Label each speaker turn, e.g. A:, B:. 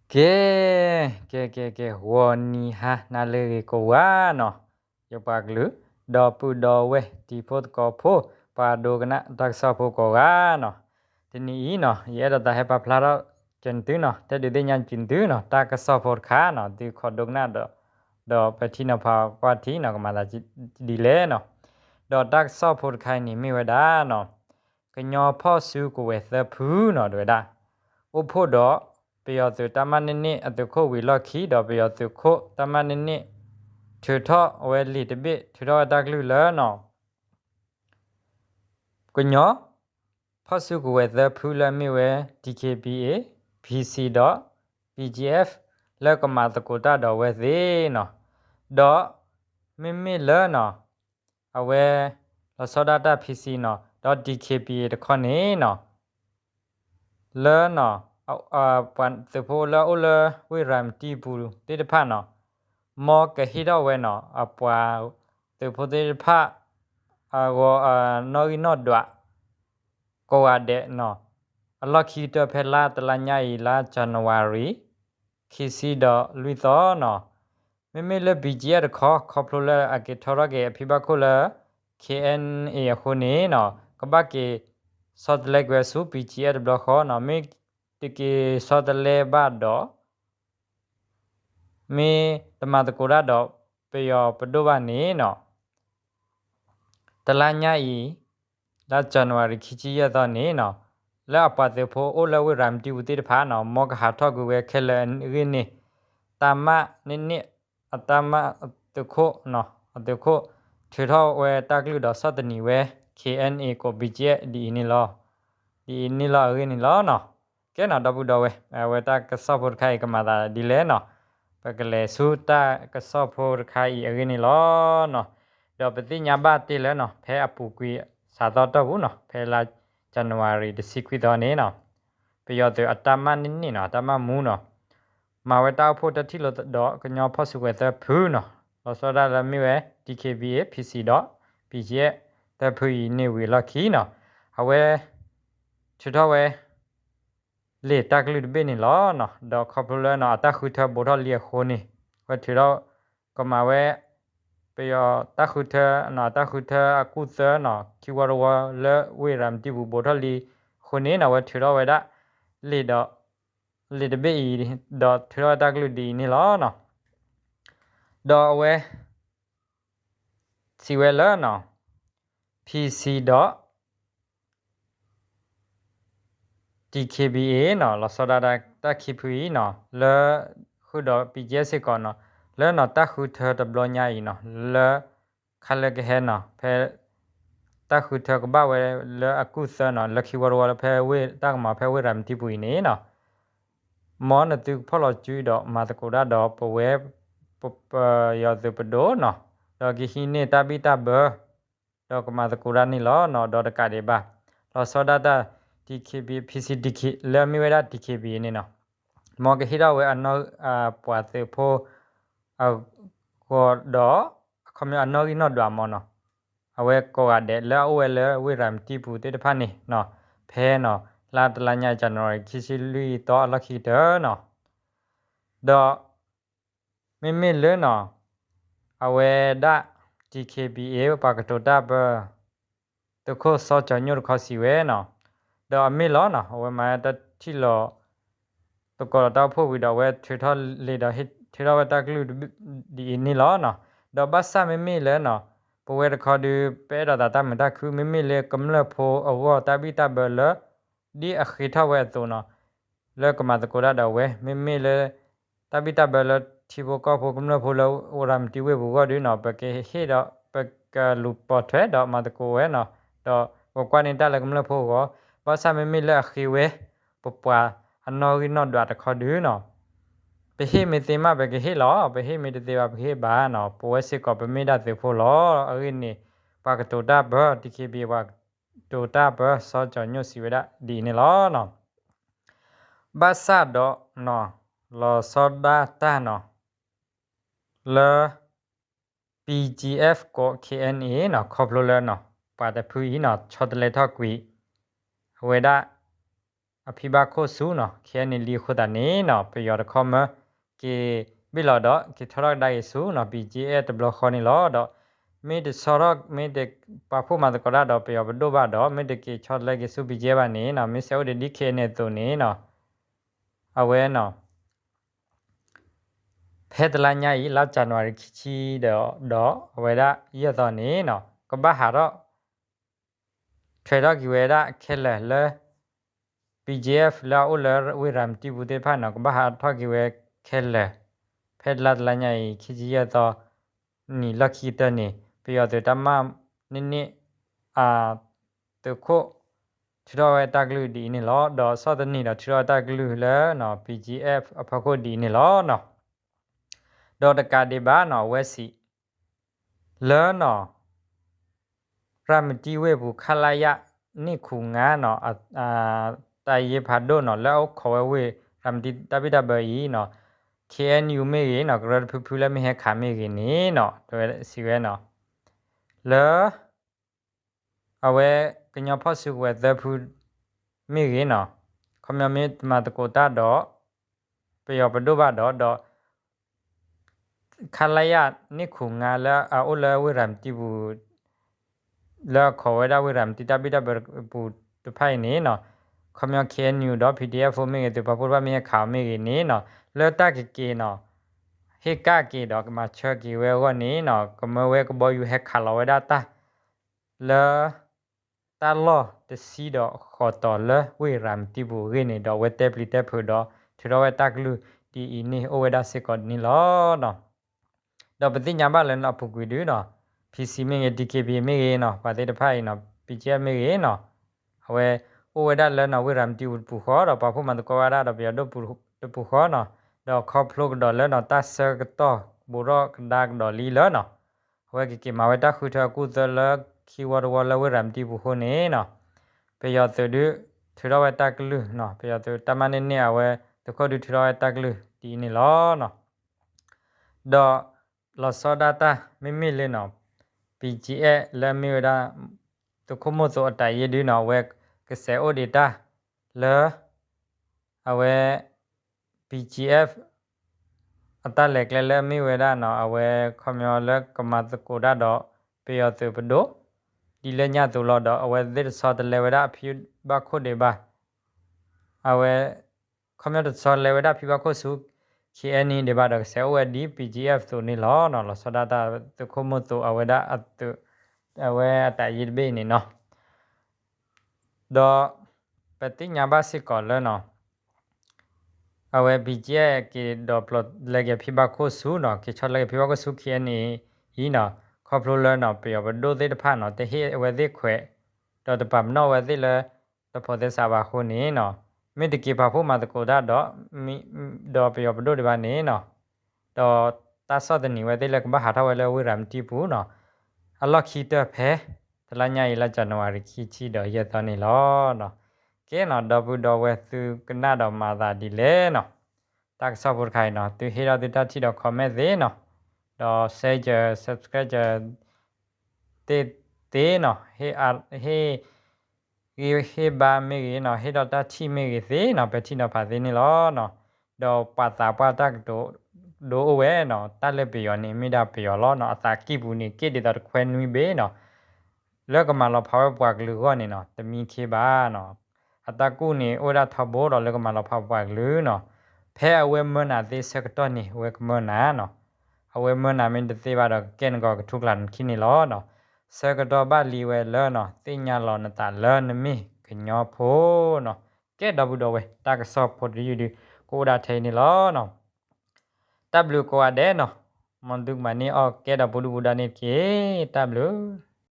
A: ke woni ha na le ko wa no yo pa glu do pu do we ti phot ko pho pa do gna dak sa pho ko ga no ti ni no ye da he pa phla ro chen tu no te de nyan chin tu no ta ka sa pho kha no ti kho do gna do pa thi no pha kwa thi no ma la di le no do dak sa pho khai ni mi we da no ka nyo pho su ko we the phu no do da o pho doเปียตุตามันนี่อตุโควิลอคีดอเปียตุโคตามันนี่ถือท่อเวลีตบิถือท่อดักลุเลนอกุญญอพอสุกเวเดพูลมิเว DKBA PC ดอ PGF แล้วก็มาตะกุตาดอเวเดนอดอมิเลนอเอาเวลอสดาตา PC นอดอ DKBA ตะคอนี้นอเลนอปันตะโพละอุละวิรามตีปูติดพันเนาะมอกะฮิดอเวเนาะปวาตะโพติดพะก็นอกินอดวะก็ว่าเดเนาะอลอคีตะเพลาตะละญาอีลาจันวารีคิซิดอลุยตอเนาะไม่เลบีจีอะขอพลละอะเกทอรเกพิบะคุละ KNA ခုနေเนาะกะบะเกซอดเล็กเวสุ BGA บล็อกขอเนาะมิတကေစောတလေဘတော့မေတမတကိုရတော့ပေယောပဒုဘနေနော်တလညာဤလာဇန်နဝါရီခီချီရတော့နေနော်လာပတ်တဲ့ဖို့အိုလဝရမ်တီဝတိတဖာနော်မောကဟာထောက်ကွယ်ခဲလန်ရင်းနေတမနိနိအတမတခုနော်တခုထေထောဝဲတကလူတော့စတနီဝဲ KNA ကို BJ ဒီနီလောရင်းနီလောနော်ကဲနော်ဒဘူဒဝဲဝဲတာကစောဖို့ခိုင်ကမာတာဒီလဲနော်ပကလေဆူတာကစောဖို့ခိုင်အရင်နီလောနော်တော့ပတိညာဘတိလဲနော်ဖဲအပူကွေစာတော့ဘူးနော်ဖဲလာဇန်နဝါရီဒီစီကွီတော့နေနော်ပြရတဲ့အတမနင်းနေနော်အတမမူးနော်မာဝဲတာဖို့တတိလို့တော့ကညောဖို့စုဝဲတဲ့ဖူးနော်လောစောဒါလမြဝဲ DKBA PC တော့ PG တဲ့ဖူးနေဝီလခီနော်အဝဲချွတော့ဝဲလေတကလူဒဘေနီလောနော်ဒေါ်ခပလနော်အတခုထဘောထလီခိုနီဝထီတော့ကမဝဲပေယတခုထနော်တခုထအကုသနော်ကီဝရဝလဲဝေရမ်တီဘူဘောထလီခိုနီနော်ဝထီတော့ဝဲဒါလေတော့လေဒဘေဒေါ်ထီတော့တကလူဒီနီလောနော်ဒေါ်ဝဲစီဝဲလောနော် PC တော့DKBA နော်လောစဒါတာခိပူီနော်လဲခုတော့ PGS ကောနော်လဲနော်တခုထတဘလညာီနော်လဲခလကဟဲနော်ဖဲတခုထကဘဝဲလဲအကုသနော်လခိဝရဝဖဲဝဲတကမှာဖဲဝဲရမ်တိပူီနေနော်မောနတုဖလောကျွီတော့မာတကူရတော့ပဝဲရသပဒိုနော်တော့ဂီဟိနေတပိတဘတော့ကမာတကူရနီလောနော်တော့တကတဲ့ပါလောစဒါတာ DKB PCDK လဲမိဝဲတာ DKB နေနော်မောကဟိရဝဲအနောပွာသေဖိုကောတော့ခမအနောဂိနောဒွာမောနော်အဝဲကောရတဲ့လဲအဝဲလဲဝဲရမ်တီပူတဲ့တဖာနေနော်ဖဲနော်လာတလညာဇန်နဝါရီခီစီလူတော့အလခိတနော်တော့မိလဲနော်အဝဲဒါ DKBA ပါကတိုတာဘတခုစောချညုခစီဝဲနော်တော့အမေလောနော်ဝဲမာတတိလောတကောတော့ဖို့ဝီတော့ဝဲထွေထောလေတော့ဟစ်ထွေတော့ဝဲတကလူဒီနီလောနော်တော့ဘတ်ဆာမေလဲနော်ပဝဲတခေါ်ဒီပဲတော့တာမတခုမေလဲကမ္လဖို့အဝတပိတဘလဒီအခိထဝဲတော့နော်လဲကမတကောတော့ဝဲမေလဲတပိတဘလတီဘောကဖို့ကမ္လဖို့လောဝရမ်တီဝဲဘောကဒီနော်ပကေဟေတော့ပကလူပေါ်ထွဲတော့မတကောဝဲနော်တော့ဝကွာနေတာလဲကမ္လဖို့ကောဘာသာမေလဲခိဝဲပပွာအနော်ကိနော်ဒွာတခေါ်ဒူနော်ပဟိမေတေမဘကေဟေလောပဟိမေတေဝဘခေဘာနော်ပဝဲစစ်ကောပမေဒသေဖို့လောအရင်းနေပါကတိုတာဘတိကေဘီဝတိုတာဘစောချညွစီဝဒဒီနေလောနော်ဘာသာတော့နော်လောစောဒါတာနော်လ PGF ကို KNA နော်ခေါပလိုလဲနော်ပါတဖူးနော်ချောတလေထောက်ကွီဝေဒ အဖိဘခိုဆူနော်ခဲနေလီခုတာနေနော်ပယောတခေါမကေဘီလာတော့ကေထရဒိုင်ဆူနော် PGA တဘလခေါနေလောတော့မေဒဆောရမေဒပါဖို့မှာကရတော့ပယောဘဒိုဘာတော့မေဒကေချော့လက်ကေဆူ PGA ပါနေနော်မေဆောဒီခဲနေတုန်နေနော်အဝဲနော်ဖဲတလာညာဤလာဇန်နဝါရီခချီတော့အဝဲဒါရတော့နေနော်ကဘာဟာတော့ထေရကီဝဲဒါခဲလဲလဲ PGF လာအိုလဝေရမ်တီဘူးတေဖာနော်ကဘာဟာထောက်ကီဝဲခဲလဲဖဲလာလာညာဤခချီရတော့နီလက်ခီတနေပြရတဲ့တမနိနိအာတခုထရဝဲတကလူဒီနေလောတော့စောဒနီတော့ထရတကလူလဲနော် PGF အဖခုဒီနေလောနော်ဒေါ်တကာဒီဘာနော်ဝဲစီလဲနော်ရမတီဝဲဘူးခလာယနိခုငါနော်တိုင်ရဖာဒိုနော်လောက်ခေါ်ဝဲရမတီတပိတဘီနော် KNU မေရေနော်ဂရဖူဖူလဲမဟခါမေရေနေနော်တော်စီဝဲနော်လဲအဝဲကညဖော့စုဝဲသဖူမေရေနော်ခမမေမတကိုတာတော့ပယောပဒိုဘာတော့ခလာယနိခုငါလာအိုလဝေရမ်တီဘူးလာခေါ်ဝဲဒါဝေရမ်တီတပိတဘူးတဖိုင်နေနော်ခမ KNU တော့ PDF ဖိုမေတူပပူဘာမေခါမေနေနော်လဲတကကေနော်ဟေကကေတော့ကမချောကီဝဲဝနေနော်ကမဝဲကဘောယူဟက်ခါလဝဲဒါတာလဲတာလောတစီတော့ခေါ်တော်လဲဝေရမ်တီဘူးရနေတော့ဝဲတက်ပလီတက်ဖို့တော့ထရဝဲတကလူဒီအင်းနေအိုဝဲဒါစကောနီလောနော်တော့ပတိညာဘလည်းနော်ဖူကွေတူနော် PC မေငယ် DKB မေငယ်နော်ပါတဲ့တဖိုင်နော် PGF မေငယ်နော်အဝဲအိုဝဲဒါလည်းနော်ဝေရမ်တီဘူးပူခေါ်တော့ပါဖို့မှတော့ကွာဒါတော့ပြတော့ပူခေါ်နော်တော့ခေါပလုတ်တော့လည်းနော်တဆာကတော့ဘူရောကဒါတော့လီလနော်ဝဲကီမာဝဲတာခုထကူသလခီဝရဝလဝရမ်တီဘူးခုနေနော်ပေရတဲ့ဒထရဝဲတကလူနော်ပေရတဲ့တမန်နေအဝဲတခေါ်ဒထရဝဲတကလူဒီနေလောနော်တော့လောစောဒတာမိလေနော် PGA လဲမီဝဒါတခုမစောအတိုင်ရဒီနော်ဝဲကစဲအိုဒီတာလဲအဝဲPGF အတလက်ကလဲမိဝဲဒါနော်အဝဲခမျောလက်ကမတကိုဒါတော့ပေရသူပဒိုဒီလဲညတူလို့တော့အဝဲသစ်စောတလဲဝဲဒါဖြူဘခုဒေဘာအဝဲခမျောတစောလဲဝဲဒါဖြူဘခုစု KNI ဒေဘာတော့ဆဲဝဲဒီ PGF ဆိုနေလောနော်လောစဒါတာတခုမတူအဝဲဒါအဝဲအတရည်ဘေးနေနော်တော့ပတိညာဘာစီကောလဲနော်အဝဲ BJ ကေဒေါပလတ်လေကဖိဘခိုဆူနော်ကေချောလေဖိဘခိုဆူခဲနေဟီနော်ခေါပလိုလနော်ပေဘဒိုသေးတဖာနော်တဟေအဝဲသေးခွဲတော့တပမနော်ဝဲသေးလဲတဖို့သေးစာပါခုနေနော်မိတကေပါဖို့မှာတကိုဒါတော့မိတော့ပေဘဒိုဒီပါနေနော်တော့တဆော့တနီဝဲသေးလဲကဘာဟာထဝဲလဲဝေရမ်တီပူနော်အလော့ခီတဖဲတလညာရီလာဇန်နဝါရီခီချီတော့ရက်တော့နေလောနော်ကဲနော်ဒဘူတော့ဝဲသူကနာတော့မာသာဒီလဲနော်ตักสอบบุคคลเนาะตัวเฮเราติดตามที่เราคอมเมนต์เนาะเราแชร์จะ subscribe จะเตเนาะเฮบาเมกเนาะเฮเราตัดที่เมกเนาะไปที่เราผ่านนี่ล้อเนาะเราปัตตาปัตตาโดเวเนาะตัดเลยไปย้อนนี่ไม่ได้ไปย้อนล้อเนาะตากีบุนี่เกิดแต่ควันมีเบเนาะแล้วก็มาเราพาวปากหรือว่านี่เนาะแต่มีเคบาเนาะตากูนี่โอดาทับโบเราแล้วก็มาเราพาวปากหรือเนาะဖဲအဝဲမနာသေးစကတော့နေဝဲကမနာနော်အဝဲမနာမင်းတသေးပါတော့ကဲနကောထုကလန်ခိနေလောနော်စကတော့ဘာလီဝဲလောနော်တင်ညာလောနတာလောနမီကညောဖိုးနော်ကဲဒဘူးတော့ဝဲတာကဆော့ဖို့ဒီယူဒီကိုဒါထဲနေလောနော် W ကိုအဒဲနော်မန်ဒုမနီအော်ကဲဒဘူးဒါနေကေ W